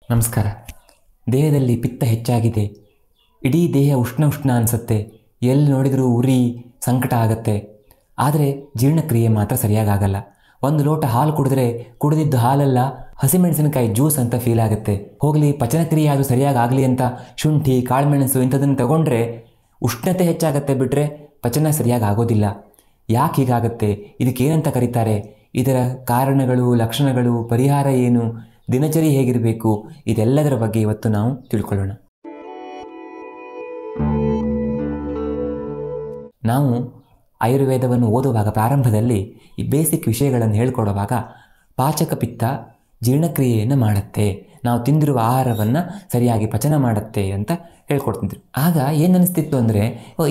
ನಮಸ್ಕಾರ. ದೇಹದಲ್ಲಿ ಪಿತ್ತ ಹೆಚ್ಚಾಗಿದೆ, ಇಡೀ ದೇಹ ಉಷ್ಣ ಅನಿಸುತ್ತೆ, ಎಲ್ಲಿ ನೋಡಿದರೂ ಉರಿ ಸಂಕಟ ಆಗುತ್ತೆ. ಆದರೆ ಜೀರ್ಣಕ್ರಿಯೆ ಮಾತ್ರ ಸರಿಯಾಗಲ್ಲ. ಒಂದು ಲೋಟ ಹಾಲು ಕುಡಿದ್ರೆ ಕುಡಿದಿದ್ದು ಹಾಲೆಲ್ಲ ಹಸಿಮೆಣಸಿನಕಾಯಿ ಜ್ಯೂಸ್ ಅಂತ ಫೀಲ್ ಆಗುತ್ತೆ. ಹೋಗಲಿ, ಪಚನಕ್ರಿಯೆ ಅದು ಸರಿಯಾಗಲಿ ಅಂತ ಶುಂಠಿ, ಕಾಳುಮೆಣಸು ಇಂಥದನ್ನು ತಗೊಂಡ್ರೆ ಉಷ್ಣತೆ ಹೆಚ್ಚಾಗತ್ತೆ, ಬಿಟ್ಟರೆ ಪಚನ ಸರಿಯಾಗಿ ಆಗೋದಿಲ್ಲ. ಯಾಕೆ ಹೀಗಾಗುತ್ತೆ? ಇದಕ್ಕೇನಂತ ಕರೀತಾರೆ? ಇದರ ಕಾರಣಗಳು, ಲಕ್ಷಣಗಳು, ಪರಿಹಾರ ಏನು, ದಿನಚರಿ ಹೇಗಿರಬೇಕು, ಇದೆಲ್ಲದರ ಬಗ್ಗೆ ಇವತ್ತು ನಾವು ತಿಳ್ಕೊಳ್ಳೋಣ. ನಾವು ಆಯುರ್ವೇದವನ್ನು ಓದುವಾಗ ಪ್ರಾರಂಭದಲ್ಲಿ ಈ ಬೇಸಿಕ್ ವಿಷಯಗಳನ್ನು ಹೇಳ್ಕೊಡುವಾಗ ಪಾಚಕ ಪಿತ್ತ ಜೀರ್ಣಕ್ರಿಯೆಯನ್ನು ಮಾಡುತ್ತೆ, ನಾವು ತಿಂದಿರುವ ಆಹಾರವನ್ನು ಸರಿಯಾಗಿ ಪಚನ ಮಾಡುತ್ತೆ ಅಂತ ಹೇಳ್ಕೊಡ್ತಿದ್ರು. ಆಗ ಏನು ಅನ್ನಿಸ್ತಿತ್ತು ಅಂದರೆ,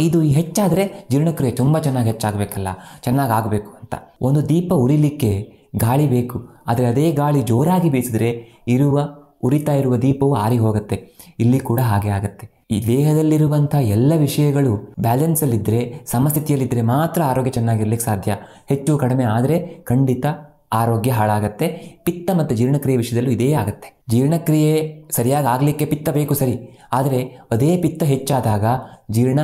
ಇದು ಹೆಚ್ಚಾದರೆ ಜೀರ್ಣಕ್ರಿಯೆ ತುಂಬ ಚೆನ್ನಾಗಿ ಹೆಚ್ಚಾಗಬೇಕಲ್ಲ, ಚೆನ್ನಾಗಿ ಆಗಬೇಕು ಅಂತ. ಒಂದು ದೀಪ ಉರಿಲಿಕ್ಕೆ ಗಾಳಿ ಬೇಕು, ಆದರೆ ಅದೇ ಗಾಳಿ ಜೋರಾಗಿ ಬೀಸಿದ್ರೆ ಉರಿತಾ ಇರುವ ದೀಪವು ಆರಿ ಹೋಗುತ್ತೆ. ಇಲ್ಲಿ ಕೂಡ ಹಾಗೆ ಆಗುತ್ತೆ. ಈ ದೇಹದಲ್ಲಿರುವಂಥ ಎಲ್ಲ ವಿಷಯಗಳು ಬ್ಯಾಲೆನ್ಸಲ್ಲಿದ್ದರೆ, ಸಮಸ್ಥಿತಿಯಲ್ಲಿದ್ದರೆ ಮಾತ್ರ ಆರೋಗ್ಯ ಚೆನ್ನಾಗಿರ್ಲಿಕ್ಕೆ ಸಾಧ್ಯ. ಹೆಚ್ಚು ಕಡಿಮೆ ಆದರೆ ಖಂಡಿತ ಆರೋಗ್ಯ ಹಾಳಾಗತ್ತೆ. ಪಿತ್ತ ಮತ್ತು ಜೀರ್ಣಕ್ರಿಯೆ ವಿಷಯದಲ್ಲೂ ಇದೇ ಆಗುತ್ತೆ. ಜೀರ್ಣಕ್ರಿಯೆ ಸರಿಯಾಗಿ ಆಗಲಿಕ್ಕೆ ಪಿತ್ತ ಬೇಕು, ಸರಿ, ಆದರೆ ಅದೇ ಪಿತ್ತ ಹೆಚ್ಚಾದಾಗ ಜೀರ್ಣ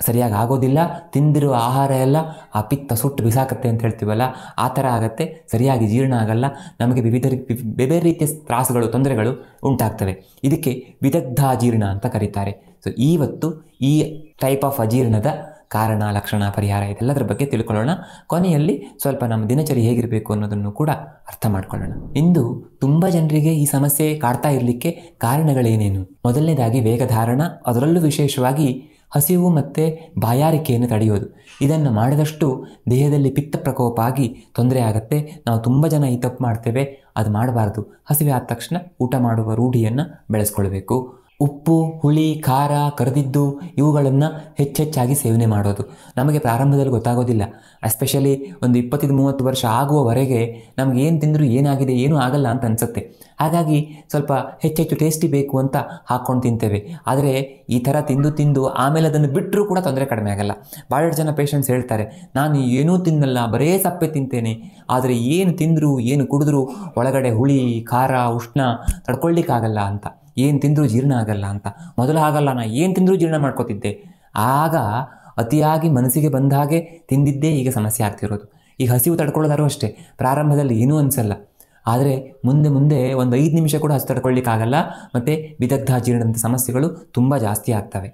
ಸರಿಯಾಗಿ ಆಗೋದಿಲ್ಲ. ತಿಂದಿರುವ ಆಹಾರ ಎಲ್ಲ ಆ ಪಿತ್ತ ಸುಟ್ಟು ಬಿಸಾಕತ್ತೆ ಅಂತ ಹೇಳ್ತೀವಲ್ಲ, ಆ ಥರ ಆಗುತ್ತೆ. ಸರಿಯಾಗಿ ಜೀರ್ಣ ಆಗಲ್ಲ, ನಮಗೆ ಬೇರೆ ರೀತಿಯ ತ್ರಾಸುಗಳು, ತೊಂದರೆಗಳು ಉಂಟಾಗ್ತವೆ. ಇದಕ್ಕೆ ವಿದಗ್ಧ ಅಜೀರ್ಣ ಅಂತ ಕರೀತಾರೆ. ಸೊ ಇವತ್ತು ಈ ಟೈಪ್ ಆಫ್ ಅಜೀರ್ಣದ ಕಾರಣ, ಲಕ್ಷಣ, ಪರಿಹಾರ ಇದೆಲ್ಲದರ ಬಗ್ಗೆ ತಿಳ್ಕೊಳ್ಳೋಣ. ಕೊನೆಯಲ್ಲಿ ಸ್ವಲ್ಪ ನಮ್ಮ ದಿನಚರಿ ಹೇಗಿರಬೇಕು ಅನ್ನೋದನ್ನು ಕೂಡ ಅರ್ಥ ಮಾಡ್ಕೊಳ್ಳೋಣ. ಇಂದು ತುಂಬ ಜನರಿಗೆ ಈ ಸಮಸ್ಯೆ ಕಾಡ್ತಾ ಇರಲಿಕ್ಕೆ ಕಾರಣಗಳೇನೇನು? ಮೊದಲನೇದಾಗಿ ವೇಗಧಾರಣ, ಅದರಲ್ಲೂ ವಿಶೇಷವಾಗಿ ಹಸಿವು ಮತ್ತು ಬಾಯಾರಿಕೆಯನ್ನು ತಡೆಯೋದು. ಇದನ್ನು ಮಾಡಿದಷ್ಟು ದೇಹದಲ್ಲಿ ಪಿತ್ತ ಪ್ರಕೋಪ ಆಗಿ ತೊಂದರೆ ಆಗುತ್ತೆ. ನಾವು ತುಂಬ ಜನ ಈ ತಪ್ಪು ಮಾಡ್ತೇವೆ, ಅದು ಮಾಡಬಾರ್ದು. ಹಸಿವೆ ಆದ ತಕ್ಷಣ ಊಟ ಮಾಡುವ ರೂಢಿಯನ್ನು ಬೆಳೆಸ್ಕೊಳ್ಬೇಕು. ಉಪ್ಪು, ಹುಳಿ, ಖಾರ, ಕರೆದಿದ್ದು ಇವುಗಳನ್ನು ಹೆಚ್ಚೆಚ್ಚಾಗಿ ಸೇವನೆ ಮಾಡೋದು. ನಮಗೆ ಪ್ರಾರಂಭದಲ್ಲಿ ಗೊತ್ತಾಗೋದಿಲ್ಲ. ಎಸ್ಪೆಷಲಿ ಒಂದು 25-30 ವರ್ಷ ಆಗುವವರೆಗೆ ನಮಗೆ ಏನು ತಿಂದರೂ ಏನಾಗಿದೆ, ಏನೂ ಆಗಲ್ಲ ಅಂತ ಅನಿಸುತ್ತೆ. ಹಾಗಾಗಿ ಸ್ವಲ್ಪ ಹೆಚ್ಚೆಚ್ಚು ಟೇಸ್ಟಿ ಬೇಕು ಅಂತ ಹಾಕ್ಕೊಂಡು ತಿಂತೇವೆ. ಆದರೆ ಈ ಥರ ತಿಂದು ಆಮೇಲೆ ಅದನ್ನು ಬಿಟ್ಟರೂ ಕೂಡ ತೊಂದರೆ ಕಡಿಮೆ ಆಗಲ್ಲ. ಭಾಳಷ್ಟು ಜನ ಪೇಷಂಟ್ಸ್ ಹೇಳ್ತಾರೆ, ನಾನು ಏನೂ ತಿನ್ನಲ್ಲ, ಬರೇ ಸಪ್ಪೆ ತಿಂತೇನೆ, ಆದರೆ ಏನು ತಿಂದರೂ ಏನು ಕುಡಿದ್ರೂ ಒಳಗಡೆ ಹುಳಿ, ಖಾರ, ಉಷ್ಣ ತಡ್ಕೊಳ್ಳಿಕ್ಕಾಗಲ್ಲ ಅಂತ. ಏನು ತಿಂದರೂ ಜೀರ್ಣ ಆಗಲ್ಲ ಅಂತ. ಮೊದಲು ಆಗಲ್ಲ, ನಾನು ಏನು ತಿಂದರೂ ಜೀರ್ಣ ಮಾಡ್ಕೋತಿದ್ದೆ. ಆಗ ಅತಿಯಾಗಿ ಮನಸ್ಸಿಗೆ ಬಂದ ಹಾಗೆ ತಿಂದಿದ್ದೇ ಈಗ ಸಮಸ್ಯೆ ಆಗ್ತಿರೋದು. ಈಗ ಹಸಿವು ತಡ್ಕೊಳ್ಳೋದಾರು ಅಷ್ಟೇ, ಪ್ರಾರಂಭದಲ್ಲಿ ಏನೂ ಅನಿಸಲ್ಲ, ಆದರೆ ಮುಂದೆ ಒಂದು 5 ನಿಮಿಷ ಕೂಡ ಹಸಿ ತಡ್ಕೊಳ್ಳಿಕ್ಕಾಗಲ್ಲ. ಮತ್ತು ವಿದಗ್ಧ ಜೀರ್ಣದಂಥ ಸಮಸ್ಯೆಗಳು ತುಂಬ ಜಾಸ್ತಿ ಆಗ್ತವೆ.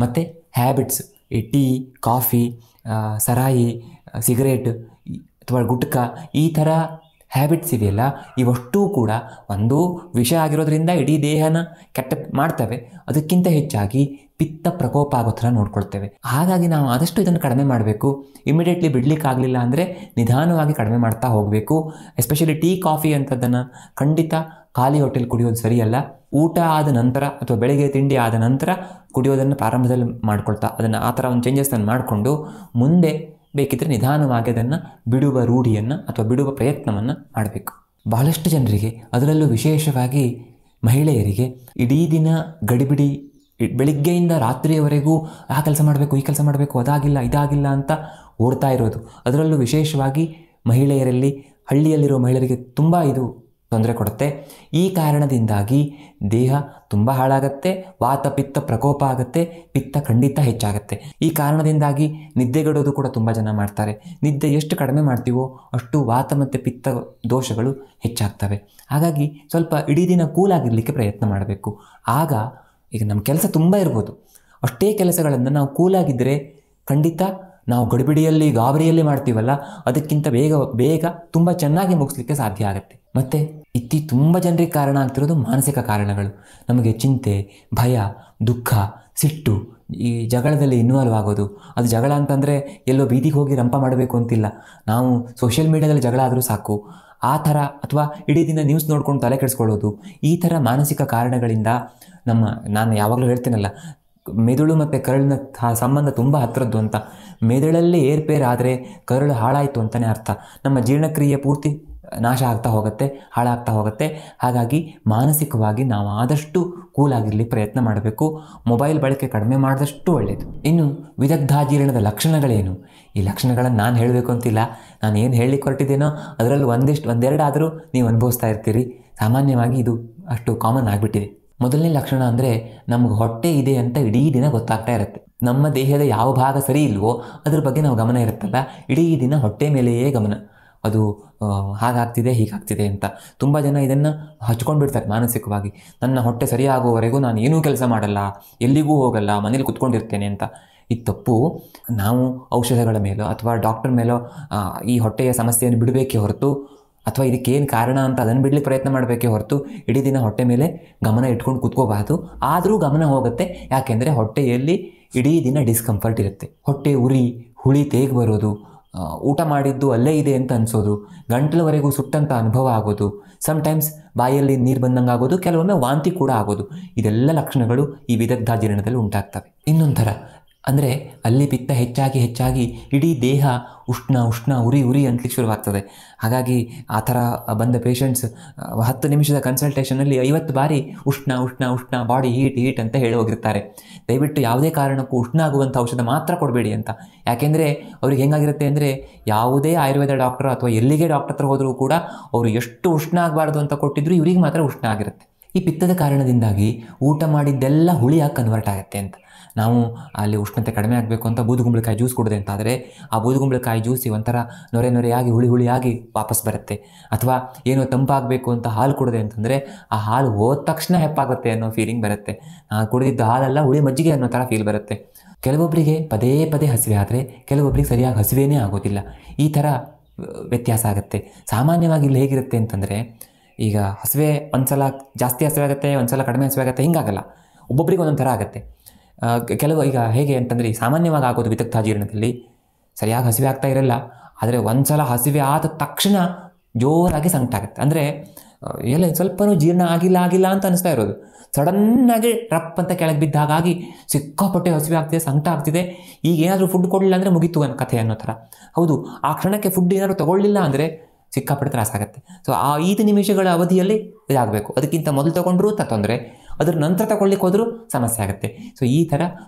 ಮತ್ತು ಹ್ಯಾಬಿಟ್ಸ್, ಈ ಟೀ, ಕಾಫಿ, ಸರಾಯಿ, ಸಿಗರೇಟ್ ಅಥವಾ ಗುಟ್ಕಾ, ಈ ಥರ ಹ್ಯಾಬಿಟ್ಸ್ ಇದೆಯಲ್ಲ, ಇವಷ್ಟೂ ಕೂಡ ಒಂದು ವಿಷ ಆಗಿರೋದ್ರಿಂದ ಇಡೀ ದೇಹನ ಕೆಟ್ಟ ಮಾಡ್ತವೆ. ಅದಕ್ಕಿಂತ ಹೆಚ್ಚಾಗಿ ಪಿತ್ತ ಪ್ರಕೋಪ ಆಗೋ ಥರ ನೋಡ್ಕೊಳ್ತೇವೆ. ಹಾಗಾಗಿ ನಾವು ಆದಷ್ಟು ಇದನ್ನು ಕಡಿಮೆ ಮಾಡಬೇಕು. ಇಮಿಡಿಯೇಟ್ಲಿ ಬಿಡಲಿಕ್ಕಾಗಲಿಲ್ಲ ಅಂದರೆ ನಿಧಾನವಾಗಿ ಕಡಿಮೆ ಮಾಡ್ತಾ ಹೋಗಬೇಕು. ಎಸ್ಪೆಷಲಿ ಟೀ, ಕಾಫಿ ಅಂಥದ್ದನ್ನು ಖಂಡಿತ ಖಾಲಿ ಹೊಟ್ಟೆಲಿ ಕುಡಿಯೋದು ಸರಿಯಲ್ಲ. ಊಟ ಆದ ನಂತರ ಅಥವಾ ಬೆಳಗ್ಗೆ ತಿಂಡಿ ಆದ ನಂತರ ಕುಡಿಯೋದನ್ನು ಪ್ರಾರಂಭದಲ್ಲಿ ಮಾಡ್ಕೊಳ್ತಾ ಅದನ್ನು ಆ ಥರ ಒಂದು ಚೇಂಜಸ್ಸನ್ನು ಮಾಡಿಕೊಂಡು ಮುಂದೆ ಬೇಕಿದ್ದರೆ ನಿಧಾನವಾಗಿ ಅದನ್ನು ಬಿಡುವ ರೂಢಿಯನ್ನು ಅಥವಾ ಬಿಡುವ ಪ್ರಯತ್ನವನ್ನು ಮಾಡಬೇಕು. ಬಹಳಷ್ಟು ಜನರಿಗೆ, ಅದರಲ್ಲೂ ವಿಶೇಷವಾಗಿ ಮಹಿಳೆಯರಿಗೆ, ಇಡೀ ದಿನ ಗಡಿಬಿಡಿ, ಬೆಳಿಗ್ಗೆಯಿಂದ ರಾತ್ರಿಯವರೆಗೂ ಆ ಕೆಲಸ ಮಾಡಬೇಕು, ಈ ಕೆಲಸ ಮಾಡಬೇಕು, ಅದಾಗಿಲ್ಲ, ಇದಾಗಿಲ್ಲ ಅಂತ ಓಡ್ತಾ ಇರೋದು. ಅದರಲ್ಲೂ ವಿಶೇಷವಾಗಿ ಮಹಿಳೆಯರಲ್ಲಿ, ಹಳ್ಳಿಯಲ್ಲಿರೋ ಮಹಿಳೆಯರಿಗೆ ತುಂಬ ಇದು ತೊಂದರೆ ಕೊಡುತ್ತೆ. ಈ ಕಾರಣದಿಂದಾಗಿ ದೇಹ ತುಂಬ ಹಾಳಾಗುತ್ತೆ, ವಾತ ಪಿತ್ತ ಪ್ರಕೋಪ ಆಗುತ್ತೆ, ಪಿತ್ತ ಖಂಡಿತ ಹೆಚ್ಚಾಗುತ್ತೆ. ಈ ಕಾರಣದಿಂದಾಗಿ ನಿದ್ದೆಗೆಡೋದು ಕೂಡ ತುಂಬ ಜನ ಮಾಡ್ತಾರೆ. ನಿದ್ದೆ ಎಷ್ಟು ಕಡಿಮೆ ಮಾಡ್ತೀವೋ ಅಷ್ಟು ವಾತ ಮತ್ತು ಪಿತ್ತ ದೋಷಗಳು ಹೆಚ್ಚಾಗ್ತವೆ. ಹಾಗಾಗಿ ಸ್ವಲ್ಪ ಇಡೀ ದಿನ ಕೂಲಾಗಿರಲಿಕ್ಕೆ ಪ್ರಯತ್ನ ಮಾಡಬೇಕು. ಆಗ ಈಗ ನಮ್ಮ ಕೆಲಸ ತುಂಬ ಇರ್ಬೋದು, ಅಷ್ಟೇ ಕೆಲಸಗಳನ್ನು ನಾವು ಕೂಲಾಗಿದ್ದರೆ ಖಂಡಿತ ನಾವು ಗಡಿಬಿಡಿಯಲ್ಲಿ, ಗಾಬರಿಯಲ್ಲಿ ಮಾಡ್ತೀವಲ್ಲ, ಅದಕ್ಕಿಂತ ಬೇಗ ತುಂಬ ಚೆನ್ನಾಗಿ ಮುಗಿಸ್ಲಿಕ್ಕೆ ಸಾಧ್ಯ ಆಗುತ್ತೆ. ಮತ್ತು ತುಂಬ ಜನರಿಗೆ ಕಾರಣ ಆಗ್ತಿರೋದು ಮಾನಸಿಕ ಕಾರಣಗಳು. ನಮಗೆ ಚಿಂತೆ, ಭಯ, ದುಃಖ, ಸಿಟ್ಟು, ಈ ಜಗಳದಲ್ಲಿ ಇನ್ವಾಲ್ವ್ ಆಗೋದು. ಅದು ಜಗಳ ಅಂತಂದರೆ ಎಲ್ಲೋ ಬೀದಿಗೆ ಹೋಗಿ ರಂಪ ಮಾಡಬೇಕು ಅಂತಿಲ್ಲ, ನಾವು ಸೋಷಿಯಲ್ ಮೀಡಿಯಾದಲ್ಲಿ ಜಗಳ ಆದರೂ ಸಾಕು, ಆ ಥರ. ಅಥವಾ ಇಡೀ ದಿನ ನ್ಯೂಸ್ ನೋಡ್ಕೊಂಡು ತಲೆ ಕೆಡಿಸ್ಕೊಳ್ಳೋದು. ಈ ಥರ ಮಾನಸಿಕ ಕಾರಣಗಳಿಂದ ನಾನು ಯಾವಾಗಲೂ ಹೇಳ್ತೀನಲ್ಲ, ಮೆದುಳು ಮತ್ತು ಕರಳಿನ ಸಂಬಂಧ ತುಂಬ ಹತ್ತಿರದ್ದು ಅಂತ. ಮೆದುಳಲ್ಲಿ ಏರ್ಪೇರ್ ಆದರೆ ಕರಳು ಹಾಳಾಯಿತು ಅಂತಲೇ ಅರ್ಥ. ನಮ್ಮ ಜೀರ್ಣಕ್ರಿಯೆ ಪೂರ್ತಿ ನಾಶ ಆಗ್ತಾ ಹೋಗುತ್ತೆ, ಹಾಳಾಗ್ತಾ ಹೋಗುತ್ತೆ. ಹಾಗಾಗಿ ಮಾನಸಿಕವಾಗಿ ನಾವು ಆದಷ್ಟು ಕೂಲಾಗಿರಲಿಕ್ಕೆ ಪ್ರಯತ್ನ ಮಾಡಬೇಕು. ಮೊಬೈಲ್ ಬಳಕೆ ಕಡಿಮೆ ಮಾಡಿದಷ್ಟು ಒಳ್ಳೆಯದು. ಇನ್ನು ವಿದಗ್ಧಾಜೀರ್ಣದ ಲಕ್ಷಣಗಳೇನು? ಈ ಲಕ್ಷಣಗಳನ್ನು ನಾನು ಹೇಳಬೇಕು ಅಂತಿಲ್ಲ, ನಾನು ಏನು ಹೇಳಲಿಕ್ಕೆ ಹೊರಟಿದ್ದೇನೋ ಅದರಲ್ಲಿ ಒಂದೆರಡು ಆದರೂ ನೀವು ಅನುಭವಿಸ್ತಾ ಇರ್ತೀರಿ. ಸಾಮಾನ್ಯವಾಗಿ ಇದು ಅಷ್ಟು ಕಾಮನ್ ಆಗಿಬಿಟ್ಟಿದೆ. ಮೊದಲನೇ ಲಕ್ಷಣ ಅಂದರೆ ನಮ್ಗೆ ಹೊಟ್ಟೆ ಇದೆ ಅಂತ ಇಡೀ ದಿನ ಗೊತ್ತಾಗ್ತಾ ಇರುತ್ತೆ. ನಮ್ಮ ದೇಹದ ಯಾವ ಭಾಗ ಸರಿ ಇಲ್ವೋ ಅದ್ರ ಬಗ್ಗೆ ನಾವು ಗಮನ ಇರುತ್ತಲ್ಲ, ಇಡೀ ದಿನ ಹೊಟ್ಟೆ ಮೇಲೆಯೇ ಗಮನ. ಅದು ಹಾಗಾಗ್ತಿದೆ ಹೀಗಾಗ್ತಿದೆ ಅಂತ ತುಂಬ ಜನ ಇದನ್ನು ಹಚ್ಕೊಂಡು ಬಿಡ್ತಾರೆ ಮಾನಸಿಕವಾಗಿ. ನನ್ನ ಹೊಟ್ಟೆ ಸರಿಯಾಗುವವರೆಗೂ ನಾನು ಏನೂ ಕೆಲಸ ಮಾಡಲ್ಲ, ಎಲ್ಲಿಗೂ ಹೋಗಲ್ಲ, ಮನೇಲಿ ಕುತ್ಕೊಂಡಿರ್ತೇನೆ ಅಂತ. ಇದು ತಪ್ಪು. ನಾವು ಔಷಧಗಳ ಮೇಲೋ ಅಥವಾ ಡಾಕ್ಟರ್ ಮೇಲೋ ಈ ಹೊಟ್ಟೆಯ ಸಮಸ್ಯೆಯನ್ನು ಬಿಡಬೇಕೇ ಹೊರತು, ಅಥವಾ ಇದಕ್ಕೇನು ಕಾರಣ ಅಂತ ಅದನ್ನು ಬಿಡಲಿಕ್ಕೆ ಪ್ರಯತ್ನ ಮಾಡಬೇಕೇ ಹೊರತು ಇಡೀ ದಿನ ಹೊಟ್ಟೆ ಮೇಲೆ ಗಮನ ಇಟ್ಕೊಂಡು ಕೂತ್ಕೋಬಾರ್ದು. ಆದರೂ ಗಮನ ಹೋಗುತ್ತೆ. ಯಾಕೆಂದರೆ ಹೊಟ್ಟೆಯಲ್ಲಿ ಇಡೀ ದಿನ ಡಿಸ್ಕಂಫರ್ಟ್ ಇರುತ್ತೆ. ಹೊಟ್ಟೆ ಉರಿ, ಹುಳಿ ತೇಗ್ ಬರೋದು, ಊಟ ಮಾಡಿದ್ದು ಅಲ್ಲೇ ಇದೆ ಅಂತ ಅನಿಸೋದು, ಗಂಟಲವರೆಗೂ ಸುಟ್ಟಂಥ ಅನುಭವ ಆಗೋದು, ಸಮ್ಟೈಮ್ಸ್ ಬಾಯಲ್ಲಿ ನೀರು ಬಂದಂಗೆ ಆಗೋದು, ಕೆಲವೊಮ್ಮೆ ವಾಂತಿ ಕೂಡ ಆಗೋದು. ಇದೆಲ್ಲ ಲಕ್ಷಣಗಳು ಈ ವಿದಗ್ಧಾಜೀರ್ಣದಲ್ಲಿ ಉಂಟಾಗ್ತವೆ. ಇನ್ನೊಂದು ಥರ ಅಂದರೆ ಅಲ್ಲಿ ಪಿತ್ತ ಹೆಚ್ಚಾಗಿ ಇಡೀ ದೇಹ ಉಷ್ಣ ಉರಿ ಅಂತಲಿಕ್ಕೆ ಶುರುವಾಗ್ತದೆ. ಹಾಗಾಗಿ ಆ ಥರ ಬಂದ ಪೇಷಂಟ್ಸ್ 10 ನಿಮಿಷದ ಕನ್ಸಲ್ಟೇಷನಲ್ಲಿ 50 ಬಾರಿ ಉಷ್ಣ ಬಾಡಿ ಹೀಟ್ ಅಂತ ಹೇಳಿ ಹೋಗಿರ್ತಾರೆ. ದಯವಿಟ್ಟು ಯಾವುದೇ ಕಾರಣಕ್ಕೂ ಉಷ್ಣ ಆಗುವಂಥ ಔಷಧ ಮಾತ್ರ ಕೊಡಬೇಡಿ ಅಂತ. ಯಾಕೆಂದರೆ ಅವ್ರಿಗೆ ಹೆಂಗಾಗಿರುತ್ತೆ ಅಂದರೆ, ಯಾವುದೇ ಆಯುರ್ವೇದ ಡಾಕ್ಟರ್ ಅಥವಾ ಎಲ್ಲಿಗೆ ಡಾಕ್ಟರ್ ಹತ್ರ ಹೋದರೂ ಕೂಡ ಅವರು ಎಷ್ಟು ಉಷ್ಣ ಆಗಬಾರ್ದು ಅಂತ ಕೊಟ್ಟಿದ್ರು ಇವರಿಗೆ ಮಾತ್ರ ಉಷ್ಣ ಆಗಿರುತ್ತೆ. ಈ ಪಿತ್ತದ ಕಾರಣದಿಂದಾಗಿ ಊಟ ಮಾಡಿದ್ದೆಲ್ಲ ಹುಳಿಯಾಗಿ ಕನ್ವರ್ಟ್ ಆಗುತ್ತೆ ಅಂತ. ನಾವು ಅಲ್ಲಿ ಉಷ್ಣತೆ ಕಡಿಮೆ ಆಗಬೇಕು ಅಂತ ಬೂದುಗುಂಬಳಕಾಯಿ ಜ್ಯೂಸ್ ಕುಡಿದೆ ಅಂತಾದರೆ ಆ ಬೂದುಗುಂಬಳಕಾಯಿ ಜ್ಯೂಸಿ ಒಂಥರ ನೊರೆಯಾಗಿ ಹುಳಿಯಾಗಿ ವಾಪಸ್ ಬರುತ್ತೆ. ಅಥವಾ ಏನೋ ತಂಪಾಗಬೇಕು ಅಂತ ಹಾಲು ಕುಡಿದೆ ಅಂತಂದರೆ ಆ ಹಾಲು ಹೋದ ತಕ್ಷಣ ಹೆಪ್ಪಾಗುತ್ತೆ ಅನ್ನೋ ಫೀಲಿಂಗ್ ಬರುತ್ತೆ. ಕುಡಿದಿದ್ದ ಹಾಲೆಲ್ಲ ಹುಳಿ ಮಜ್ಜಿಗೆ ಅನ್ನೋ ಥರ ಫೀಲ್ ಬರುತ್ತೆ. ಕೆಲವೊಬ್ಬರಿಗೆ ಪದೇ ಹಸಿವೆ ಆದರೆ ಕೆಲವೊಬ್ಬರಿಗೆ ಸರಿಯಾಗಿ ಹಸಿವೇನೇ ಆಗೋದಿಲ್ಲ. ಈ ಥರ ವ್ಯತ್ಯಾಸ ಆಗುತ್ತೆ. ಸಾಮಾನ್ಯವಾಗಿ ಇಲ್ಲಿ ಹೇಗಿರುತ್ತೆ ಅಂತಂದರೆ, ಈಗ ಹಸಿವೆ ಒಂದ್ಸಲ ಜಾಸ್ತಿ ಹಸಿವೆ ಆಗುತ್ತೆ, ಒಂದ್ಸಲ ಕಡಿಮೆ ಹಸಿವೆ ಆಗುತ್ತೆ, ಹಿಂಗಾಗಲ್ಲ. ಒಬ್ಬೊಬ್ಬರಿಗೆ ಒಂದೊಂದು ಥರ ಆಗುತ್ತೆ. ಈಗ ಹೇಗೆ ಅಂತಂದರೆ, ಸಾಮಾನ್ಯವಾಗಿ ಆಗೋದು ವಿದಗ್ಧಾಜೀರ್ಣದಲ್ಲಿ ಸರಿಯಾಗಿ ಹಸಿವೆ ಆಗ್ತಾ ಇರಲ್ಲ. ಆದರೆ ಒಂದ್ಸಲ ಹಸಿವೆ ಆದ ತಕ್ಷಣ ಜೋರಾಗಿ ಸಂಕಟ ಆಗುತ್ತೆ. ಅಂದರೆ ಎಲ್ಲ ಸ್ವಲ್ಪನೂ ಜೀರ್ಣ ಆಗಿಲ್ಲ ಅಂತ ಅನಿಸ್ತಾ ಇರೋದು. ಸಡನ್ನಾಗಿ ರಪ್ ಅಂತ ಕೆಳಗೆ ಬಿದ್ದ ಹಾಗಾಗಿ ಸಿಕ್ಕಾಪಟ್ಟೆ ಹಸಿವೆ ಆಗ್ತಿದೆ, ಸಂಕಟ ಆಗ್ತಿದೆ. ಈಗ ಏನಾದರೂ ಫುಡ್ ಕೊಡಲಿಲ್ಲ ಅಂದರೆ ಮುಗೀತು ಅನ್ನೋ ಕಥೆ ಅನ್ನೋ ಥರ. ಹೌದು, ಆ ಕ್ಷಣಕ್ಕೆ ಫುಡ್ ಏನಾದರೂ ತೊಗೊಳ್ಳಿಲ್ಲ ಅಂದರೆ ಸಿಕ್ಕಾಪಟ್ಟೆ ತ್ರಾಸಾಗುತ್ತೆ. ಸೊ ಆ 5 ನಿಮಿಷಗಳ ಅವಧಿಯಲ್ಲಿ ಇದಾಗಬೇಕು. ಅದಕ್ಕಿಂತ ಮೊದಲು ತೊಗೊಂಡ್ರೂ ತೊಂದರೆ, ಅದರ ನಂತರ ತಗೊಳ್ಳಿಕ್ಕೆ ಹೋದರೂ ಸಮಸ್ಯೆ ಆಗುತ್ತೆ. ಸೊ ಈ ಥರ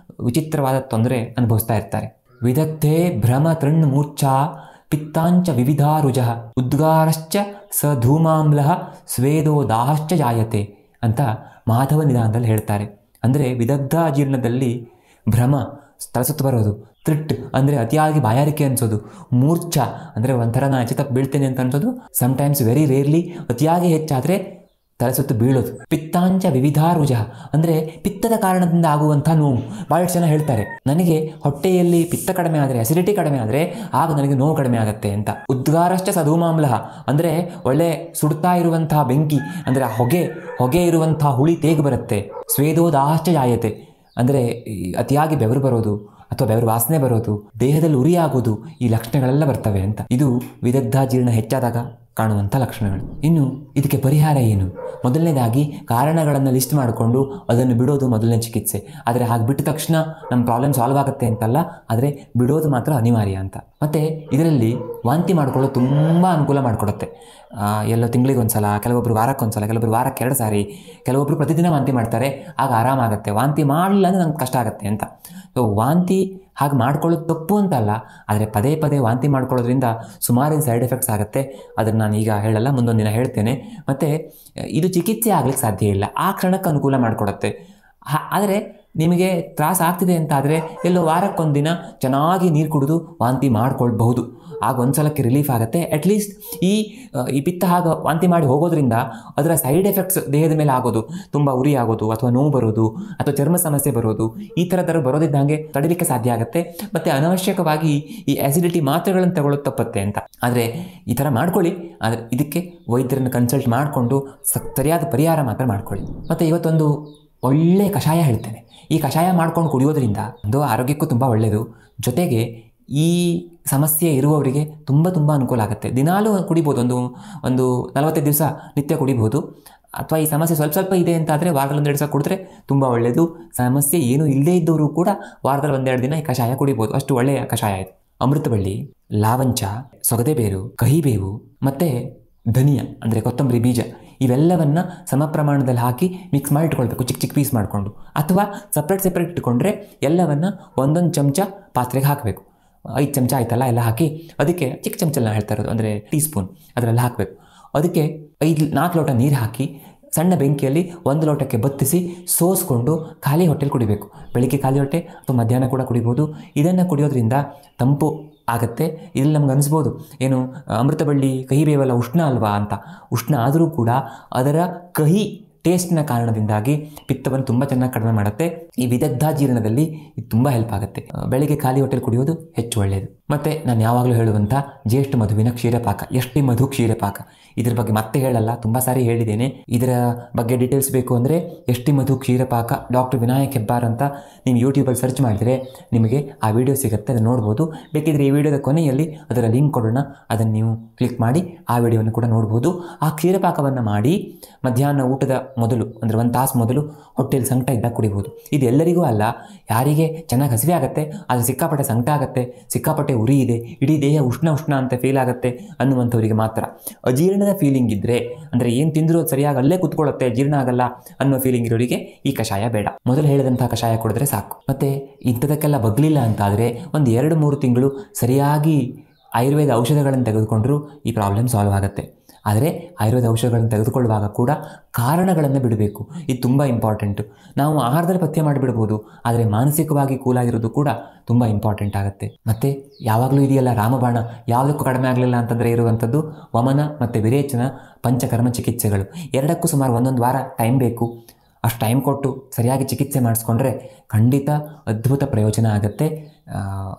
ವಿಚಿತ್ರವಾದ ತೊಂದರೆ ಅನುಭವಿಸ್ತಾ ಇರ್ತಾರೆ. ವಿದಗ್ಧೆ ಭ್ರಮ ತೃಣ್ ಮೂರ್ಛಾ ಪಿತ್ತಾಂಚ ವಿವಿಧಾರುಜ ಉದ್ಗಾರಶ್ಚ ಸ ಧೂಮಾಮ್ಲ ಸ್ವೇದೋ ದಾಹಶ್ಚ ಜಾಯತೆ ಅಂತ ಮಾಧವ ನಿಧಾನದಲ್ಲಿ ಹೇಳ್ತಾರೆ. ಅಂದರೆ ವಿದಗ್ಧ ಅಜೀರ್ಣದಲ್ಲಿ ಭ್ರಮ, ತಲೆಸುತ್ತು ಬರೋದು, ತ್ರಿಟ್ ಅಂದರೆ ಅತಿಯಾಗಿ ಬಾಯಾರಿಕೆ ಅನಿಸೋದು, ಮೂರ್ಛ ಅಂದರೆ ಒಂಥರ ನಾನು ಚಿತ್ತಕ್ಕೆ ಬೀಳ್ತೇನೆ ಅಂತ ಅನ್ಸೋದು, ಸಮ್ಟೈಮ್ಸ್ ವೆರಿ ರೇರ್ಲಿ ಅತಿಯಾಗಿ ಹೆಚ್ಚಾದರೆ ತಲೆಸುತ್ತು ಬೀಳೋದು. ಪಿತ್ತಾಂಚ ವಿವಿಧಾರುಜ ಅಂದರೆ ಪಿತ್ತದ ಕಾರಣದಿಂದ ಆಗುವಂಥ ನೋವು. ಭಾಳಷ್ಟು ಜನ ಹೇಳ್ತಾರೆ, ನನಗೆ ಹೊಟ್ಟೆಯಲ್ಲಿ ಪಿತ್ತ ಕಡಿಮೆ ಆದರೆ, ಅಸಿಡಿಟಿ ಕಡಿಮೆ ಆದರೆ ಆಗ ನನಗೆ ನೋವು ಕಡಿಮೆ ಆಗುತ್ತೆ ಅಂತ. ಉದ್ಗಾರಶ್ಚ ಸಧೂಮಾಮ್ಲ ಅಂದರೆ ಒಳ್ಳೆ ಸುಡ್ತಾ ಇರುವಂತಹ ಬೆಂಕಿ, ಅಂದರೆ ಹೊಗೆ ಇರುವಂಥ ಹುಳಿ ತೇಗ್ ಬರುತ್ತೆ. ಸ್ವೇದೋ ದಾಹಶ್ಚ ಜಾಯತೆ ಅಂದರೆ ಅತಿಯಾಗಿ ಬೆವರು ಬರೋದು ಅಥವಾ ಬೆವರು ವಾಸನೆ ಬರೋದು, ದೇಹದಲ್ಲಿ ಉರಿ ಆಗೋದು, ಈ ಲಕ್ಷಣಗಳೆಲ್ಲ ಬರ್ತವೆ ಅಂತ. ಇದು ವಿದಗ್ಧಾಜೀರ್ಣ ಹೆಚ್ಚಾದಾಗ ಕಾಣುವಂಥ ಲಕ್ಷಣಗಳು. ಇನ್ನು ಇದಕ್ಕೆ ಪರಿಹಾರ ಏನು? ಮೊದಲನೇದಾಗಿ ಕಾರಣಗಳನ್ನು ಲಿಸ್ಟ್ ಮಾಡಿಕೊಂಡು ಅದನ್ನು ಬಿಡೋದು ಮೊದಲನೇ ಚಿಕಿತ್ಸೆ. ಆದರೆ ಹಾಗೆ ಬಿಟ್ಟ ತಕ್ಷಣ ನಮ್ಮ ಪ್ರಾಬ್ಲಮ್ ಸಾಲ್ವ್ ಆಗುತ್ತೆ ಅಂತಲ್ಲ, ಆದರೆ ಬಿಡೋದು ಮಾತ್ರ ಅನಿವಾರ್ಯ ಅಂತ. ಮತ್ತು ಇದರಲ್ಲಿ ವಾಂತಿ ಮಾಡ್ಕೊಳ್ಳೋದು ತುಂಬ ಅನುಕೂಲ ಮಾಡಿಕೊಡುತ್ತೆ. ಎಲ್ಲೋ ತಿಂಗಳಿಗೆ ಒಂದು ಸಲ, ಕೆಲವೊಬ್ಬರು ವಾರಕ್ಕೆ ಒಂದು ಸಲ, ಕೆಲವೊಬ್ಬರು ವಾರಕ್ಕೆ 2 ಸಾರಿ, ಕೆಲವೊಬ್ಬರು ಪ್ರತಿದಿನ ವಾಂತಿ ಮಾಡ್ತಾರೆ. ಆಗ ಆರಾಮಾಗುತ್ತೆ. ವಾಂತಿ ಮಾಡಲಿಲ್ಲ ಅಂದರೆ ನಂಗೆ ಕಷ್ಟ ಆಗುತ್ತೆ ಅಂತ. ಸೊ ವಾಂತಿ ಹಾಗೆ ಮಾಡ್ಕೊಳ್ಳೋದು ತಪ್ಪು ಅಂತಲ್ಲ, ಆದರೆ ಪದೇ ವಾಂತಿ ಮಾಡ್ಕೊಳ್ಳೋದ್ರಿಂದ ಸುಮಾರಿನ ಸೈಡ್ ಎಫೆಕ್ಟ್ಸ್ ಆಗುತ್ತೆ. ಅದನ್ನು ನಾನು ಈಗ ಹೇಳಲ್ಲ, ಮುಂದೊಂದು ದಿನ ಹೇಳ್ತೇನೆ. ಮತ್ತು ಇದು ಚಿಕಿತ್ಸೆ ಆಗ್ಲಿಕ್ಕೆ ಸಾಧ್ಯ ಇಲ್ಲ, ಆ ಕ್ಷಣಕ್ಕೆ ಅನುಕೂಲ ಮಾಡಿಕೊಡುತ್ತೆ. ಆದರೆ ನಿಮಗೆ ತ್ರಾಸ ಆಗ್ತಿದೆ ಅಂತ ಆದರೆ ಎಲ್ಲೋ ವಾರಕ್ಕೊಂದು ದಿನ ಚೆನ್ನಾಗಿ ನೀರು ಕುಡಿದು ವಾಂತಿ ಮಾಡ್ಕೊಳ್ಬಹುದು. ಆಗ ಒಂದು ಸಲಕ್ಕೆ ರಿಲೀಫ್ ಆಗುತ್ತೆ. ಅಟ್ಲೀಸ್ಟ್ ಈ ಪಿತ್ತ ಹಾಗೆ ವಾಂತಿ ಮಾಡಿ ಹೋಗೋದ್ರಿಂದ ಅದರ ಸೈಡ್ ಎಫೆಕ್ಟ್ಸ್ ದೇಹದ ಮೇಲೆ ಆಗೋದು, ತುಂಬ ಉರಿ ಆಗೋದು ಅಥವಾ ನೋವು ಬರೋದು ಅಥವಾ ಚರ್ಮ ಸಮಸ್ಯೆ ಬರೋದು, ಈ ಥರದರ ಬರೋದಿದ್ದಂಗೆ ತಡಿಲಿಕ್ಕೆ ಸಾಧ್ಯ ಆಗುತ್ತೆ. ಮತ್ತು ಅನವಶ್ಯಕವಾಗಿ ಈ ಆ್ಯಸಿಡಿಟಿ ಮಾತ್ರೆಗಳನ್ನು ತಗೊಳ್ಳೋದು ತಪ್ಪತ್ತೆ ಅಂತ. ಆದರೆ ಈ ಥರ ಮಾಡ್ಕೊಳ್ಳಿ, ಆದರೆ ಇದಕ್ಕೆ ವೈದ್ಯರನ್ನು ಕನ್ಸಲ್ಟ್ ಮಾಡಿಕೊಂಡು ಸರಿಯಾದ ಪರಿಹಾರ ಮಾತ್ರ ಮಾಡ್ಕೊಳ್ಳಿ. ಮತ್ತು ಇವತ್ತೊಂದು ಒಳ್ಳೆಯ ಕಷಾಯ ಹೇಳ್ತೇನೆ. ಈ ಕಷಾಯ ಮಾಡ್ಕೊಂಡು ಕುಡಿಯೋದ್ರಿಂದ ಒಂದು ಆರೋಗ್ಯಕ್ಕೂ ತುಂಬ ಒಳ್ಳೆಯದು. ಜೊತೆಗೆ ಈ ಸಮಸ್ಯೆ ಇರುವವರಿಗೆ ತುಂಬ ಅನುಕೂಲ ಆಗುತ್ತೆ. ದಿನಾಲೂ ಕುಡಿಬೋದು, ಒಂದು 45 ದಿವಸ ನಿತ್ಯ ಕುಡಿಬೋದು. ಅಥವಾ ಈ ಸಮಸ್ಯೆ ಸ್ವಲ್ಪ ಇದೆ ಅಂತ ಆದರೆ ವಾರದಲ್ಲಿ 1-2 ದಿವಸ ಕುಡಿದ್ರೆ ತುಂಬ ಒಳ್ಳೆಯದು. ಸಮಸ್ಯೆ ಏನೂ ಇಲ್ಲದೇ ಇದ್ದವರು ಕೂಡ ವಾರದಲ್ಲಿ 1-2 ದಿನ ಈ ಕಷಾಯ ಕುಡಿಬೋದು. ಅಷ್ಟು ಒಳ್ಳೆಯ ಕಷಾಯ ಇದು. ಅಮೃತಬಳ್ಳಿ, ಲಾವಂಚ, ಸೊಗದೆಬೇರು, ಕಹಿಬೇವು ಮತ್ತು ಧನಿಯಾ ಅಂದರೆ ಕೊತ್ತಂಬರಿ ಬೀಜ, ಇವೆಲ್ಲವನ್ನು ಸಮ ಪ್ರಮಾಣದಲ್ಲಿ ಹಾಕಿ ಮಿಕ್ಸ್ ಮಾಡಿ ಇಟ್ಕೊಳ್ಬೇಕು, ಚಿಕ್ಕ ಪೀಸ್ ಮಾಡಿಕೊಂಡು. ಅಥವಾ ಸಪ್ರೇಟ್ ಇಟ್ಕೊಂಡ್ರೆ ಎಲ್ಲವನ್ನು 1 ಚಮಚ ಪಾತ್ರೆಗೆ ಹಾಕಬೇಕು. 5 ಚಮಚ ಆಯ್ತಲ್ಲ, ಎಲ್ಲ ಹಾಕಿ ಅದಕ್ಕೆ ಚಿಕ್ಕ ಚಮಚಲ್ಲಿ ಹೇಳ್ತಾ ಇರೋದು ಅಂದರೆ ಟೀ ಸ್ಪೂನ್ ಅದರಲ್ಲಿ ಹಾಕಬೇಕು. ಅದಕ್ಕೆ 4 ಲೋಟ ನೀರು ಹಾಕಿ ಸಣ್ಣ ಬೆಂಕಿಯಲ್ಲಿ 1 ಲೋಟಕ್ಕೆ ಬತ್ತಿಸಿ ಸೋಸ್ಕೊಂಡು ಖಾಲಿ ಹೊಟ್ಟೆಲಿ ಕುಡಿಬೇಕು. ಬೆಳಿಗ್ಗೆ ಖಾಲಿ ಹೊಟ್ಟೆ ಅಥವಾ ಮಧ್ಯಾಹ್ನ ಕೂಡ ಕುಡಿಬೋದು. ಇದನ್ನು ಕುಡಿಯೋದ್ರಿಂದ ತಂಪು ಆಗುತ್ತೆ. ಇಲ್ಲಿ ನಮ್ಗೆ ಅನಿಸ್ಬೋದು ಏನು ಅಮೃತ ಬಳ್ಳಿ ಕಹಿ ಬೇವಲ್ಲ ಉಷ್ಣ ಅಲ್ವಾ ಅಂತ. ಉಷ್ಣ ಆದರೂ ಕೂಡ ಅದರ ಕಹಿ ಟೇಸ್ಟ್ನ ಕಾರಣದಿಂದಾಗಿ ಪಿತ್ತವನ್ನು ತುಂಬ ಚೆನ್ನಾಗಿ ಕಡಿಮೆ ಮಾಡುತ್ತೆ. ಈ ವಿದಗ್ಧ ಜೀರ್ಣದಲ್ಲಿ ಇದು ತುಂಬ ಹೆಲ್ಪ್ ಆಗುತ್ತೆ. ಬೆಳಿಗ್ಗೆ ಖಾಲಿ ಹೊಟ್ಟೆಲಿ ಕುಡಿಯೋದು ಹೆಚ್ಚು ಒಳ್ಳೆಯದು. ಮತ್ತು ನಾನು ಯಾವಾಗಲೂ ಹೇಳುವಂಥ ಜ್ಯೇಷ್ಠ ಮಧುವಿನ ಕ್ಷೀರಪಾಕ, ಎಷ್ಟಿ ಮಧು ಕ್ಷೀರಪಾಕ, ಇದ್ರ ಬಗ್ಗೆ ಮತ್ತೆ ಹೇಳಲ್ಲ, ತುಂಬ ಸಾರಿ ಹೇಳಿದ್ದೇನೆ. ಇದರ ಬಗ್ಗೆ ಡೀಟೇಲ್ಸ್ ಬೇಕು ಅಂದರೆ ಎಷ್ಟಿ ಮಧು ಕ್ಷೀರಪಾಕ ಡಾಕ್ಟರ್ ವಿನಾಯಕ್ ಹೆಬ್ಬಾರ್ ಅಂತ ನೀವು ಯೂಟ್ಯೂಬಲ್ಲಿ ಸರ್ಚ್ ಮಾಡಿದರೆ ನಿಮಗೆ ಆ ವಿಡಿಯೋ ಸಿಗುತ್ತೆ, ಅದನ್ನು ನೋಡ್ಬೋದು. ಬೇಕಿದ್ರೆ ಈ ವಿಡಿಯೋದ ಕೊನೆಯಲ್ಲಿ ಅದರ ಲಿಂಕ್ ಕೊಡೋಣ, ಅದನ್ನು ನೀವು ಕ್ಲಿಕ್ ಮಾಡಿ ಆ ವಿಡಿಯೋವನ್ನು ಕೂಡ ನೋಡ್ಬೋದು. ಆ ಕ್ಷೀರಪಾಕವನ್ನು ಮಾಡಿ ಮಧ್ಯಾಹ್ನ ಊಟದ ಮೊದಲು ಅಂದರೆ 1 ತಾಸು ಮೊದಲು ಹೊಟ್ಟೆಯಲ್ಲಿ ಸಂಕಟ ಇದ್ದಾಗ ಕುಡಿಬೋದು. ಇದು ಎಲ್ಲರಿಗೂ ಅಲ್ಲ, ಯಾರಿಗೆ ಚೆನ್ನಾಗಿ ಹಸಿವೆ ಆಗುತ್ತೆ ಆದರೆ ಸಿಕ್ಕಾಪಟ್ಟೆ ಸಂಕಟ ಆಗುತ್ತೆ, ಸಿಕ್ಕಾಪಟ್ಟೆ ಉರಿ ಇದೆ, ಇಡೀ ದೇಹ ಉಷ್ಣ ಅಂತ ಫೀಲ್ ಆಗುತ್ತೆ ಅನ್ನುವಂಥವರಿಗೆ ಮಾತ್ರ. ಅಜೀರ್ಣದ ಫೀಲಿಂಗ್ ಇದ್ದರೆ ಅಂದರೆ ಏನು ತಿಂದರೂ ಸರಿಯಾಗಿ ಅಲ್ಲೇ ಕೂತ್ಕೊಳ್ಳುತ್ತೆ, ಜೀರ್ಣ ಆಗಲ್ಲ ಅನ್ನೋ ಫೀಲಿಂಗ್ ಇರೋರಿಗೆ ಈ ಕಷಾಯ ಬೇಡ. ಮೊದಲು ಹೇಳಿದಂಥ ಕಷಾಯ ಕುಡಿದ್ರೆ ಸಾಕು. ಮತ್ತು ಇಂಥದಕ್ಕೆಲ್ಲ ಬಗ್ಲಿಲ್ಲ ಅಂತಾದರೆ ಒಂದು 2-3 ತಿಂಗಳು ಸರಿಯಾಗಿ ಆಯುರ್ವೇದ ಔಷಧಗಳನ್ನು ತೆಗೆದುಕೊಂಡ್ರೂ ಈ ಪ್ರಾಬ್ಲಮ್ ಸಾಲ್ವ್ ಆಗುತ್ತೆ. ಆದರೆ ಆಯುರ್ವೇದ ಔಷಧಗಳನ್ನು ತೆಗೆದುಕೊಳ್ಳುವಾಗ ಕೂಡ ಕಾರಣಗಳನ್ನು ಬಿಡಬೇಕು. ಇದು ತುಂಬ ಇಂಪಾರ್ಟೆಂಟು. ನಾವು ಆಹಾರದಲ್ಲಿ ಪಥ್ಯ ಮಾಡಿಬಿಡ್ಬೋದು, ಆದರೆ ಮಾನಸಿಕವಾಗಿ ಕೂಲಾಗಿರೋದು ಕೂಡ ತುಂಬ ಇಂಪಾರ್ಟೆಂಟ್ ಆಗುತ್ತೆ. ಮತ್ತು ಯಾವಾಗಲೂ ಇದೆಯಲ್ಲ ರಾಮಬಾಣ, ಯಾವುದಕ್ಕೂ ಕಡಿಮೆ ಆಗಲಿಲ್ಲ ಅಂತಂದರೆ ಇರುವಂಥದ್ದು ವಮನ ಮತ್ತು ವಿರೇಚನ ಪಂಚಕರ್ಮ ಚಿಕಿತ್ಸೆಗಳು. ಎರಡಕ್ಕೂ ಸುಮಾರು 1 ವಾರ ಟೈಮ್ ಬೇಕು. ಅಷ್ಟು ಟೈಮ್ ಕೊಟ್ಟು ಸರಿಯಾಗಿ ಚಿಕಿತ್ಸೆ ಮಾಡಿಸ್ಕೊಂಡ್ರೆ ಖಂಡಿತ ಅದ್ಭುತ ಪ್ರಯೋಜನ ಆಗುತ್ತೆ.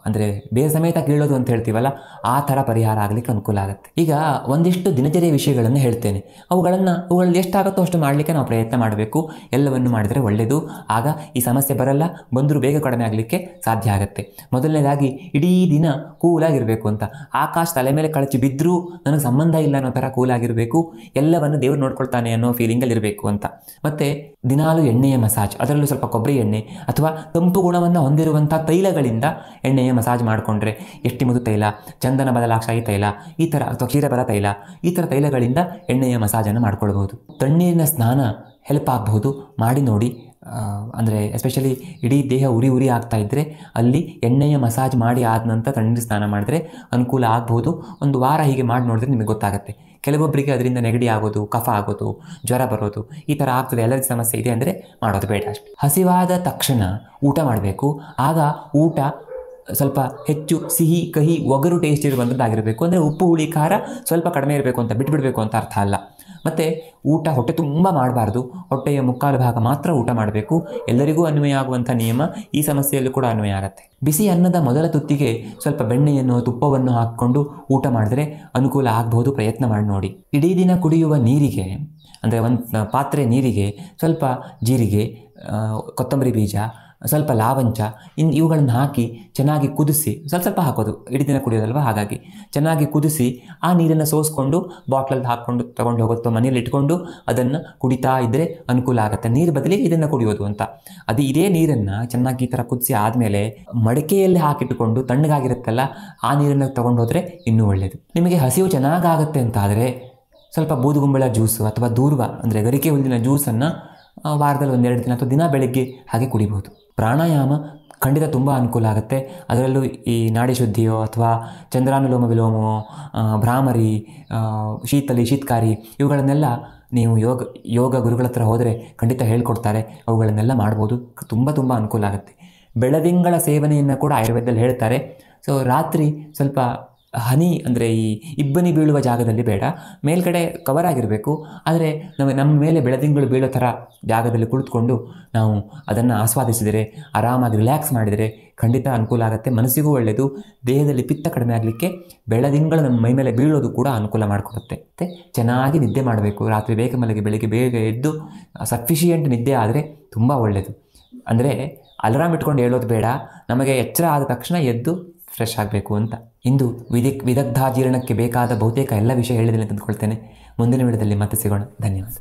ಅಂದರೆ ಬೇರೆ ಸಮೇತ ಕೀಳೋದು ಅಂತ ಹೇಳ್ತೀವಲ್ಲ, ಆ ಥರ ಪರಿಹಾರ ಆಗಲಿಕ್ಕೆ ಅನುಕೂಲ ಆಗುತ್ತೆ. ಈಗ ಒಂದಿಷ್ಟು ದಿನಚರಿಯ ವಿಷಯಗಳನ್ನು ಹೇಳ್ತೇನೆ. ಅವುಗಳಲ್ಲಿ ಎಷ್ಟಾಗುತ್ತೋ ಅಷ್ಟು ಮಾಡಲಿಕ್ಕೆ ನಾವು ಪ್ರಯತ್ನ ಮಾಡಬೇಕು. ಎಲ್ಲವನ್ನು ಮಾಡಿದರೆ ಒಳ್ಳೆಯದು. ಆಗ ಈ ಸಮಸ್ಯೆ ಬರಲ್ಲ, ಬಂದರೂ ಬೇಗ ಕಡಿಮೆ ಆಗಲಿಕ್ಕೆ ಸಾಧ್ಯ ಆಗುತ್ತೆ. ಮೊದಲನೇದಾಗಿ ಇಡೀ ದಿನ ಕೂಲಾಗಿರಬೇಕು ಅಂತ. ಆಕಾಶ ತಲೆ ಮೇಲೆ ಕಳಚಿ ಬಿದ್ದರೂ ನನಗೆ ಸಂಬಂಧ ಇಲ್ಲ ಅನ್ನೋ ಥರ ಕೂಲಾಗಿರಬೇಕು. ಎಲ್ಲವನ್ನು ದೇವರು ನೋಡ್ಕೊಳ್ತಾನೆ ಅನ್ನೋ ಫೀಲಿಂಗಲ್ಲಿರಬೇಕು ಅಂತ. ಮತ್ತು ದಿನಾಲು ಎಣ್ಣೆಯ ಮಸಾಜ್, ಅದರಲ್ಲೂ ಸ್ವಲ್ಪ ಕೊಬ್ಬರಿ ಎಣ್ಣೆ ಅಥವಾ ತಂಪು ಗುಣವನ್ನು ಹೊಂದಿರುವಂಥ ತೈಲಗಳಿಂದ ಎಣ್ಣೆಯ ಮಸಾಜ್ ಮಾಡಿಕೊಂಡ್ರೆ, ಎಷ್ಟಿ ಮಧು ತೈಲ, ಚಂದನ ಬದಲಾಕ್ಷಾಯಿ ತೈಲ ಈ ಥರ ಅಥವಾ ಕ್ಷೀರಬಲ ತೈಲ ಈ ಥರ ತೈಲಗಳಿಂದ ಎಣ್ಣೆಯ ಮಸಾಜನ್ನು ಮಾಡ್ಕೊಳ್ಬೋದು. ತಣ್ಣೀರಿನ ಸ್ನಾನ ಹೆಲ್ಪ್ ಆಗಬಹುದು, ಮಾಡಿ ನೋಡಿ. ಅಂದರೆ ಎಸ್ಪೆಷಲಿ ಇಡೀ ದೇಹ ಉರಿ ಆಗ್ತಾ ಇದ್ದರೆ ಅಲ್ಲಿ ಎಣ್ಣೆಯ ಮಸಾಜ್ ಮಾಡಿ ಆದ ನಂತರ ತಣ್ಣೀರು ಸ್ನಾನ ಮಾಡಿದ್ರೆ ಅನುಕೂಲ ಆಗ್ಬೋದು. 1 ವಾರ ಹೀಗೆ ಮಾಡಿ ನೋಡಿದ್ರೆ ನಿಮಗೆ ಗೊತ್ತಾಗುತ್ತೆ. ಕೆಲವೊಬ್ಬರಿಗೆ ಅದರಿಂದ ನೆಗಡಿ ಆಗೋದು, ಕಫ ಆಗೋದು, ಜ್ವರ ಬರೋದು ಈ ಥರ ಆಗ್ತದೆ. ಎಲ್ಲರಿಗೂ ಸಮಸ್ಯೆ ಇದೆ ಅಂದರೆ ಮಾಡೋದು ಬೇಡ ಅಷ್ಟೇ. ಹಸಿವಾದ ತಕ್ಷಣ ಊಟ ಮಾಡಬೇಕು. ಆಗ ಊಟ ಸ್ವಲ್ಪ ಹೆಚ್ಚು ಸಿಹಿ ಕಹಿ ಒಗರು ಟೇಸ್ಟ್ ಇರುವಂಥದ್ದಾಗಿರಬೇಕು. ಅಂದರೆ ಉಪ್ಪು ಹುಳಿ ಖಾರ ಸ್ವಲ್ಪ ಕಡಿಮೆ ಇರಬೇಕು ಅಂತ ಬಿಟ್ಬಿಡಬೇಕು ಅಂತ ಅರ್ಥ ಅಲ್ಲ. ಮತ್ತು ಊಟ ಹೊಟ್ಟೆ ತುಂಬ ಮಾಡಬಾರ್ದು, ಹೊಟ್ಟೆಯ ಮುಕ್ಕಾಲು ಭಾಗ ಮಾತ್ರ ಊಟ ಮಾಡಬೇಕು. ಎಲ್ಲರಿಗೂ ಅನ್ವಯ ಆಗುವಂಥ ನಿಯಮ ಈ ಸಮಸ್ಯೆಯಲ್ಲೂ ಕೂಡ ಅನ್ವಯ ಆಗುತ್ತೆ. ಬಿಸಿ ಅನ್ನದ ಮೊದಲ ತುತ್ತಿಗೆ ಸ್ವಲ್ಪ ಬೆಣ್ಣೆಯನ್ನು ತುಪ್ಪವನ್ನು ಹಾಕ್ಕೊಂಡು ಊಟ ಮಾಡಿದ್ರೆ ಅನುಕೂಲ ಆಗ್ಬೋದು. ಪ್ರಯತ್ನ ಮಾಡಿ ನೋಡಿ. ಇಡೀ ದಿನ ಕುಡಿಯುವ ನೀರಿಗೆ ಅಂದರೆ 1 ಪಾತ್ರೆ ನೀರಿಗೆ ಸ್ವಲ್ಪ ಜೀರಿಗೆ, ಕೊತ್ತಂಬರಿ ಬೀಜ, ಸ್ವಲ್ಪ ಲಾವಂಚ ಇವುಗಳನ್ನು ಹಾಕಿ ಚೆನ್ನಾಗಿ ಕುದಿಸಿ, ಸ್ವಲ್ಪ ಹಾಕೋದು, ಇಡೀ ದಿನ ಕುಡಿಯೋದಲ್ವ, ಹಾಗಾಗಿ ಚೆನ್ನಾಗಿ ಕುದಿಸಿ ಆ ನೀರನ್ನು ಸೋಸ್ಕೊಂಡು ಬಾಟ್ಲಲ್ಲಿ ಹಾಕ್ಕೊಂಡು ತೊಗೊಂಡು ಹೋಗುತ್ತೋ ಮನೇಲಿ ಇಟ್ಕೊಂಡು ಅದನ್ನು ಕುಡಿತಾ ಇದ್ದರೆ ಅನುಕೂಲ ಆಗುತ್ತೆ. ನೀರು ಬದಲಿಗೆ ಇದನ್ನು ಕುಡಿಯೋದು ಅಂತ. ಇದೇ ನೀರನ್ನು ಚೆನ್ನಾಗಿ ಈ ಥರ ಕುದಿಸಿ ಆದಮೇಲೆ ಮಡಿಕೆಯಲ್ಲಿ ಹಾಕಿಟ್ಟುಕೊಂಡು ತಣ್ಣಗಾಗಿರುತ್ತಲ್ಲ ಆ ನೀರನ್ನು ತೊಗೊಂಡು ಹೋದರೆ ಇನ್ನೂ ಒಳ್ಳೆಯದು. ನಿಮಗೆ ಹಸಿವು ಚೆನ್ನಾಗಾಗುತ್ತೆ ಅಂತಾದರೆ ಸ್ವಲ್ಪ ಬೂದುಗುಂಬಳ ಜ್ಯೂಸು ಅಥವಾ ದೂರ್ವ ಅಂದರೆ ಗರಿಕೆ ಹುಲ್ಲಿನ ಜ್ಯೂಸನ್ನು ವಾರದಲ್ಲಿ 1-2 ದಿನ ಅಥವಾ ದಿನ ಬೆಳಗ್ಗೆ ಹಾಗೆ ಕುಡಿಬೋದು. ಪ್ರಾಣಾಯಾಮ ಖಂಡಿತ ತುಂಬ ಅನುಕೂಲ ಆಗುತ್ತೆ. ಅದರಲ್ಲೂ ಈ ನಾಡಿ ಶುದ್ಧಿಯೋ ಅಥವಾ ಚಂದ್ರಾನುಲೋಮ ವಿಲೋಮೋ, ಭ್ರಾಮರಿ, ಶೀತಲಿ, ಶೀತ್ಕಾರಿ ಇವುಗಳನ್ನೆಲ್ಲ ನೀವು ಯೋಗ ಗುರುಗಳ ಹತ್ರ ಹೋದರೆ ಖಂಡಿತ ಹೇಳ್ಕೊಡ್ತಾರೆ. ಅವುಗಳನ್ನೆಲ್ಲ ಮಾಡ್ಬೋದು. ತುಂಬ ಅನುಕೂಲ ಆಗುತ್ತೆ. ಬೆಳದಿಂಗಳ ಸೇವನೆಯನ್ನು ಕೂಡ ಆಯುರ್ವೇದದಲ್ಲಿ ಹೇಳ್ತಾರೆ. ಸೊ ರಾತ್ರಿ ಸ್ವಲ್ಪ ಹನಿ ಅಂದರೆ ಈ ಇಬ್ಬನಿ ಬೀಳುವ ಜಾಗದಲ್ಲಿ ಬೇಡ, ಮೇಲ್ಗಡೆ ಕವರ್ ಆಗಿರಬೇಕು. ಆದರೆ ನಮ್ಮ ಮೇಲೆ ಬೆಳದಿಂಗಳು ಬೀಳೋ ಥರ ಜಾಗದಲ್ಲಿ ಕುಳಿತುಕೊಂಡು ನಾವು ಅದನ್ನು ಆಸ್ವಾದಿಸಿದರೆ, ಆರಾಮಾಗಿ ರಿಲ್ಯಾಕ್ಸ್ ಮಾಡಿದರೆ ಖಂಡಿತ ಅನುಕೂಲ ಆಗುತ್ತೆ. ಮನಸ್ಸಿಗೂ ಒಳ್ಳೆಯದು. ದೇಹದಲ್ಲಿ ಪಿತ್ತ ಕಡಿಮೆ ಆಗಲಿಕ್ಕೆ ಬೆಳದಿಂಗಳು ನಮ್ಮ ಮೈ ಮೇಲೆ ಬೀಳೋದು ಕೂಡ ಅನುಕೂಲ ಮಾಡಿಕೊಡುತ್ತೆ. ಮತ್ತು ಚೆನ್ನಾಗಿ ನಿದ್ದೆ ಮಾಡಬೇಕು. ರಾತ್ರಿ ಬೇಗ ಮಲಗಿ ಬೆಳಿಗ್ಗೆ ಬೇಗ ಎದ್ದು ಸಫಿಷಿಯೆಂಟ್ ನಿದ್ದೆ ಆದರೆ ತುಂಬ ಒಳ್ಳೆಯದು. ಅಂದರೆ ಅಲಾರಾಮ್ ಇಟ್ಕೊಂಡು ಹೇಳೋದು ಬೇಡ, ನಮಗೆ ಎಚ್ಚರ ಆದ ತಕ್ಷಣ ಎದ್ದು ಫ್ರೆಶ್ ಆಗಬೇಕು ಅಂತ. ಇಂದು ವಿದಗ್ಧ ಜೀರ್ಣಕ್ಕೆ ಬೇಕಾದ ಬಹುತೇಕ ಎಲ್ಲ ವಿಷಯ ಹೇಳಿದ್ದೀನಿ ಅಂತ ಅಂದ್ಕೊಳ್ತೇನೆ. ಮುಂದಿನ ವಿಡಿಯೋದಲ್ಲಿ ಮತ್ತೆ ಸಿಗೋಣ. ಧನ್ಯವಾದ.